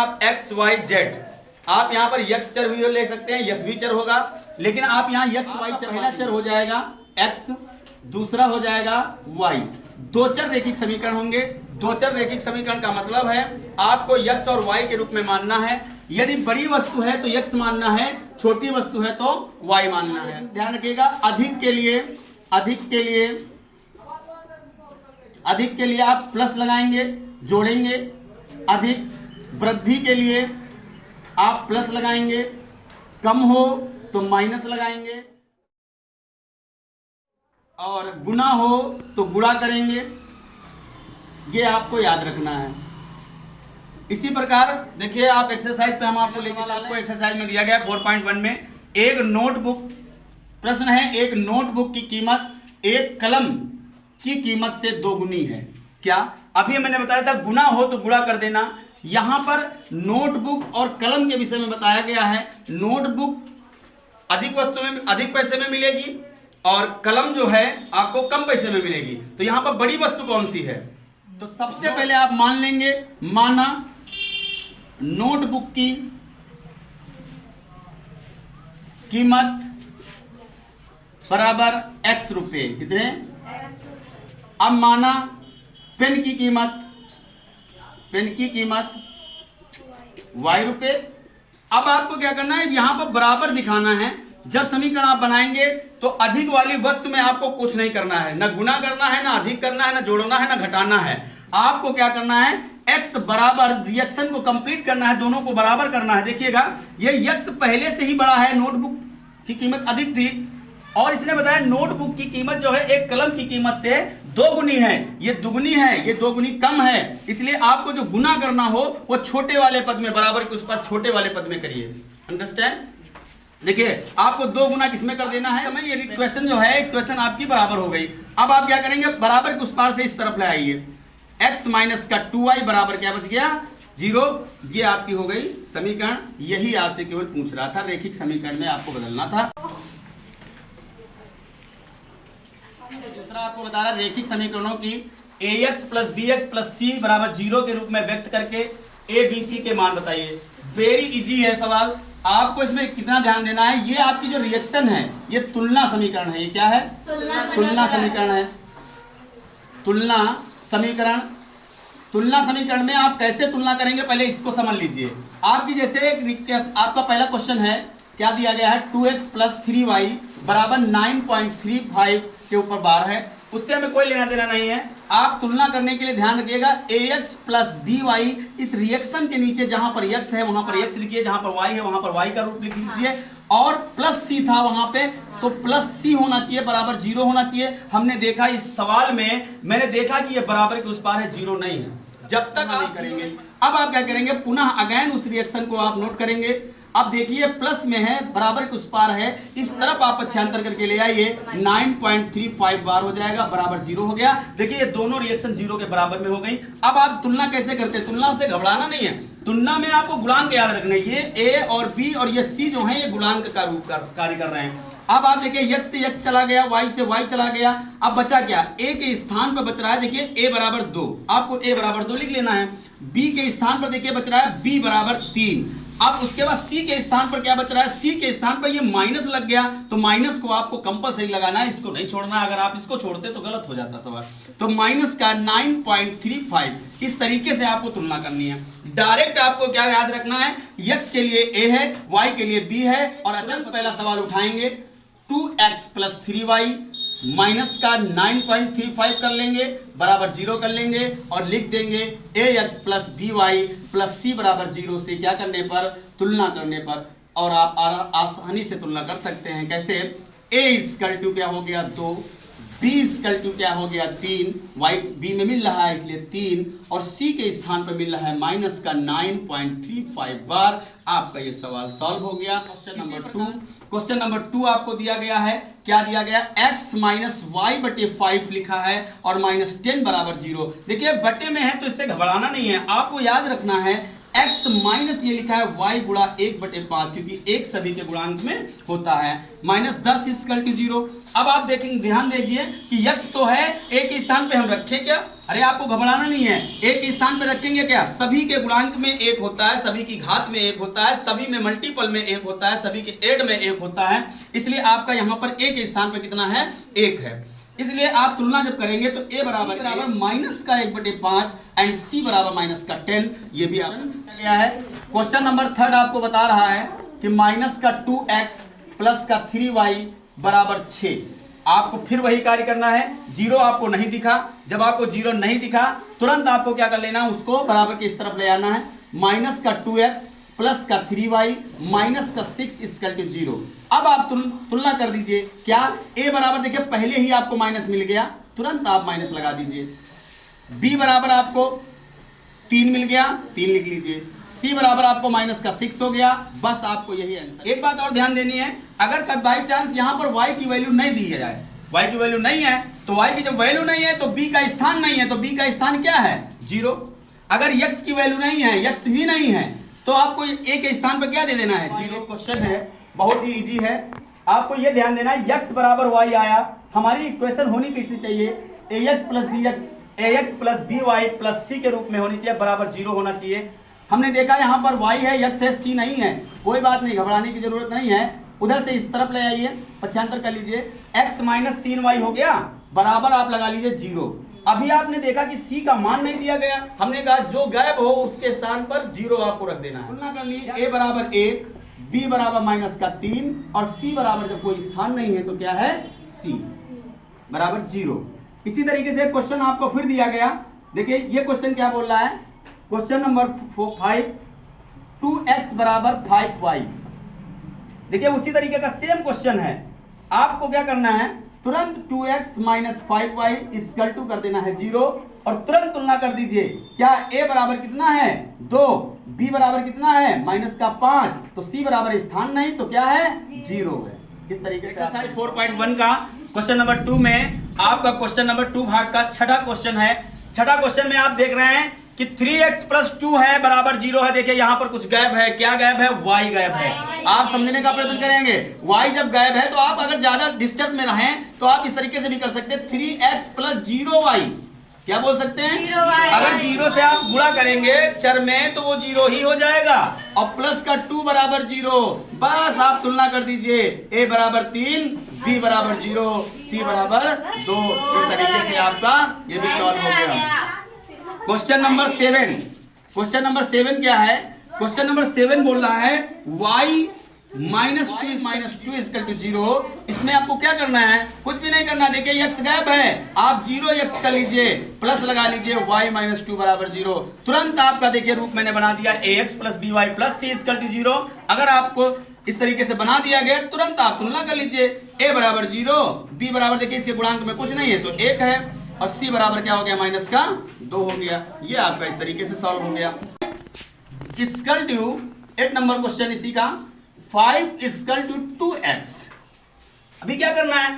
आप x Y Z, आप यहाँ पर यक्स चर भी ले सकते हैं, यस भी चर होगा, लेकिन आप यहाँ यक्स वाई चर, पहला चर हो जाएगा एक्स, दूसरा हो जाएगा वाई। दो चर रेखिक समीकरण होंगे। दो चर रेखिक समीकरण का मतलब है आपको यक्स और वाई के रूप में मानना है। यदि बड़ी वस्तु है तो यक्स मानना है, छोटी वस्तु है तो वाई मानना है। ध्यान रखिएगा, अधिक के लिए आप प्लस लगाएंगे, जोड़ेंगे। अधिक, वृद्धि के लिए आप प्लस लगाएंगे, कम हो तो माइनस लगाएंगे, और गुना हो तो गुणा करेंगे। ये आपको याद रखना है। इसी प्रकार देखिए, आप एक्सरसाइज पे हम आपको लेके चल रहे हैं। एक्सरसाइज में दिया गया 4.1 में एक नोटबुक, प्रश्न है एक नोटबुक की कीमत एक कलम की कीमत से दोगुनी है। क्या? अभी मैंने बताया था गुना हो तो गुणा कर देना। यहां पर नोटबुक और कलम के विषय में बताया गया है। नोटबुक अधिक वस्तु में अधिक पैसे में मिलेगी और कलम जो है आपको कम पैसे में मिलेगी। तो यहां पर बड़ी वस्तु कौन सी है? तो सबसे पहले आप मान लेंगे, माना नोटबुक की कीमत बराबर x रुपए, कितने? अब माना पेन की कीमत y रुपए। अब आपको क्या करना है, यहां पर बराबर दिखाना है। जब समीकरण आप बनाएंगे तो अधिक वाली वस्तु में आपको कुछ नहीं करना है, ना गुना करना है, ना अधिक करना है, ना जोड़ना है, ना घटाना है। आपको क्या करना है, x बराबर, रिएक्शन को कंप्लीट करना है, दोनों को बराबर करना है। देखिएगा, ये x पहले से ही बड़ा है, नोटबुक की कीमत अधिक थी, और इसने बताया नोटबुक की कीमत जो है एक कलम की कीमत से दोगुनी है। ये दुगुनी है, ये दोगुनी कम है। इसलिए आपको जो गुना करना हो वो छोटे वाले पद में, बराबर के उस पर छोटे वाले पद में करिए। अंडरस्टैंड? देखिए, आपको दो गुना किसमें कर देना है। हमें ये इक्वेशन जो है, इक्वेशन आपकी बराबर हो गई। अब आप क्या करेंगे, बराबर के उस पार से इस तरफ ले आइए। x माइनस का 2y बराबर क्या बच गया? 0। ये आपकी हो गई समीकरण। यही आपसे केवल पूछ रहा था, रेखिक समीकरण में आपको बदलना था। दूसरा आपको बता रहा, रेखिक समीकरणों की ax plus bx plus c बराबर 0 के रूप में व्यक्त करके a b c के मान बताइए। वेरी इजी है सवाल। आपको इसमें कितना ध्यान देना है, ये आपकी जो रिएक्शन है ये तुलना समीकरण है। ये क्या है? तुलना समीकरण है। तुलना समीकरण में आप कैसे तुलना करेंगे, पहले इसको समझ लीजिए। आपकी जैसे आपका पहला क्वेश्चन है, क्या दिया गया है, 2x प्लस 3y बराबर 9.35 के ऊपर बार है, उससे हमें कोई लेना देना नहीं है। आप तुलना करने के लिए ध्यान रखिएगा, ax प्लस by, इस रिएक्शन के नीचे जहां पर x है वहां पर x लिखिए, जहां पर y है वहां पर y का रूप लिख लीजिए, और प्लस c था वहां पे तो प्लस c होना चाहिए, बराबर 0 होना चाहिए। हमने देखा इस सवाल में, मैंने देखा कि ये बराबर के उस पार है, 0 नहीं है। जब तक आप करेंगे, अब आप क्या करेंगे, पुनः अगेन उस रिएक्शन को आप नोट करेंगे। अब देखिए प्लस में है, बराबर के उस पार है, इस तरफ आप पक्षांतर करके ले आइए, 9.35 बार हो जाएगा, बराबर 0 हो गया। देखिए ये दोनों रिएक्शन 0 के बराबर में हो गई। अब आप तुलना कैसे करते हैं, तुलना से घबराना नहीं है। तुलना में आपको गुणांक याद रखना है। ये a और b और ये c जो है ये गुणांक का रूप कार्य कर रहे हैं। अब आप देखिए x से x चला गया, y से y चला गया, अब बचा क्या, a के स्थान पर बच रहा है, देखिए a बराबर 2, आपको a बराबर 2 लिख लेना है। b के स्थान पर देखिए बच रहा है b बराबर 3। अब उसके बाद c के स्थान पर क्या बच रहा है, c के स्थान पर ये माइनस लग गया, तो माइनस को आपको कंपलसरी लगाना है, इसको नहीं छोड़ना। अगर आप इसको छोड़ते तो गलत हो जाता सवाल। तो माइनस का 9.35, इस तरीके से आपको तुलना करनी है। डायरेक्ट आपको क्या याद रखना है, x के लिए a है, y के लिए b है, और अतः पहला सवाल उठाएंगे, 2x प्लस 3y माइनस का 9.35 कर लेंगे, बराबर 0 कर लेंगे, और लिख देंगे ax plus by plus c बराबर 0 से क्या करने पर, तुलना करने पर। और आप आसानी से तुलना कर सकते हैं। कैसे? a इक्वल टू क्या हो गया 2, b इक्वल टू क्या हो गया 3, y b में मिल रहा है इसलिए 3, और c के स्थान पर मिल रहा है माइनस का 9.35 बार। आपका ये सवाल सॉल्व हो गया। क्वेश्चन नंबर 2 आपको दिया गया है, क्या दिया गया, x माइनस वाई बटे 5 लिखा है और माइनस 10 बराबर 0। देखिए बटे में है तो इससे घबराना नहीं है। आपको याद रखना है x माइनस ये लिखा है y गुणा 1/5, क्योंकि एक सभी के गुणांक में होता है, -10 इक्वल टू 0। अब आप देखेंगे, ध्यान दीजिए कि x तो है, एक ही स्थान पे हम रखें क्या? अरे आपको घबराना नहीं है, एक ही स्थान पे रखेंगे क्या? सभी के गुणांक में 1 होता है, सभी की घात में 1 होता है, सभी में मल्टीपल में 1 होता है, सभी के ऐड में 1 होता है, इसलिए आपका यहाँ पर एक ही स्थान पे कितना है? 1 है। इसलिए आप तुलना जब करेंगे तो a बराबर माइनस का 1/5 एंड c बराबर माइनस का 10, ये भी गया है। क्वेश्चन नंबर 3 आपको बता रहा है कि माइनस का 2x प्लस का 3y बराबर 6। आपको फिर वही कार्य करना है, 0 आपको नहीं दिखा, जब आपको 0 नहीं दिखा तुरंत आपको क्या कर लेना है, उसको बराबर की इस तरफ ले आना है। माइनस का 2x प्लस का 3y माइनस का 6 इक्वल टू 0। अब आप तुलना कर दीजिए, क्या a बराबर, देखिए पहले ही आपको माइनस मिल गया, तुरंत आप माइनस लगा दीजिए। b बराबर आपको 3 मिल गया, 3 लिख लीजिए। c बराबर आपको माइनस का 6 हो गया, बस आपको यही आंसर। एक बात और ध्यान देनी है, अगर बाई चांस यहाँ पर y की वैल्यू नहीं दी जाए, y की वैल्यू नहीं है, तो y की जब वैल्यू नहीं है तो b का स्थान नहीं है, तो b का स्थान क्या है? 0। अगर x की वैल्यू नहीं है, x भी नहीं है, तो आपको a के स्थान पर क्या दे देना है? 0। क्वेश्चन है, बहुत ही इजी है, आपको ये ध्यान देना है, x बराबर y आया, हमारी इक्वेशन होनी कैसी चाहिए? ax plus by plus c के रूप में होनी चाहिए, बराबर 0 होना चाहिए। हमने देखा यहाँ पर y है, x है, c नहीं है, कोई बात नहीं, घबराने की जरूरत नहीं है। उधर से इस तरफ ले आइए, पक्षांतर कर लीजिए, x माइनस 3y हो गया, बराबर आप लगा लीजिए 0। अभी आपने देखा कि c का मान नहीं दिया गया, हमने कहा जो गायब हो उसके स्थान पर 0 आपको रख देना है। तुलना कर लीजिए, a बराबर 1, b बराबर माइनस का 3 और c बराबर जब कोई स्थान नहीं है तो क्या है? c बराबर 0। इसी तरीके से क्वेश्चन आपको फिर दिया गया, देखिए ये क्वेश्चन क्या बोल रहा है, क्वेश्चन नंबर 5, 2x बराबर 5y। देखिए उसी तरीके का सेम क्वेश्चन है, आपको क्या करना है, तुरंत 2x minus 5y equal to कर देना है 0 और तुरंत तुलना कर दीजिए, क्या a बराबर कितना है? 2, b बराबर कितना है? माइनस का 5, तो c बराबर स्थान नहीं तो क्या है? 0 है। इस तरीके से एक्सरसाइज 4.1 का क्वेश्चन नंबर 2 में आपका क्वेश्चन नंबर 2 भाग का छठा क्वेश्चन है। छठा क्वेश्चन में आप देख रहे हैं कि 3x प्लस 2 है बराबर 0 है। देखिए यहाँ पर कुछ गायब है, क्या गायब है? y गायब है। आप समझने का प्रयत्न करेंगे, y जब गायब है तो आप अगर ज्यादा डिस्टर्ब में रहें तो आप इस तरीके से भी कर सकते हैं, 3x प्लस 0y, क्या बोल सकते हैं? 0y। अगर 0 से आप गुणा करेंगे चर में तो वो 0 ही हो जाएगा, और प्लस का 2 बराबर 0, बस आप तुलना कर दीजिए, a बराबर 3, b बराबर 0, c बराबर 2। इस तरीके से आपका ये भी सॉल्व हो गया। क्वेश्चन नंबर 7, क्वेश्चन नंबर 7 क्या है? क्वेश्चन नंबर 7 बोल रहा है y माइनस 2 इक्वल टू 0। इसमें आपको क्या करना है? कुछ भी नहीं करना। देखिए x गायब है, आप 0x कर लीजिए, प्लस लगा लीजिए, y माइनस 2 बराबर 0। तुरंत आपका देखिए रूप मैंने बना दिया, ax plus by plus c equal to 0। अगर आपको इस तरीके से बना दिया गया, तुरंत आप तुलना कर लीजिए, a बराबर 0, b बराबर देखिए इसके गुणांक में कुछ नहीं है तो 1 है, और c बराबर क्या हो गया? माइनस का 2 हो गया। ये आपका इस तरीके से सॉल्व हो गया। इक्वल टू 8 नंबर क्वेश्चन इसी का, 5 इक्वल टू 2x। अभी क्या करना है?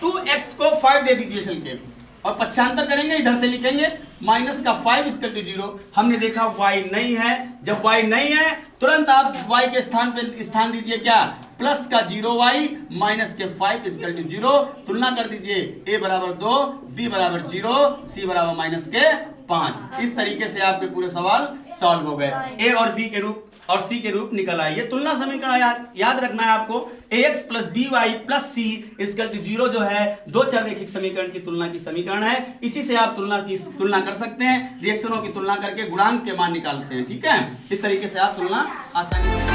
2x को 5 दे दीजिए चल के, और पक्षांतर करेंगे, इधर से लिखेंगे माइनस का 5 इक्वल टू 0। हमने देखा y नहीं है, जब y नहीं है तुरंत आप y के स्थान पे स्थान दीजिए, क्या? प्लस का 0y माइनस के 5 इक्वल टू 0। तुलना कर दीजिए, a बराबर 2, b बराबर 0, c बराबर माइनस के 5। इस तरीके से आपके पूरे सवाल सॉल्व हो गए। a और b के रूप और c के रूप निकल आए। ये तुलना समीकरण याद रखना है आपको, ax plus by plus c equal to 0 जो है दो चर रैखिक समीकरण की तुलना की समीकरण है। इसी से आप तुलना कर सकते हैं, रिएक्शनों की तुलना करके गुणांक के मान निकालते हैं। ठीक है, इस तरीके से आप तुलना आसानी से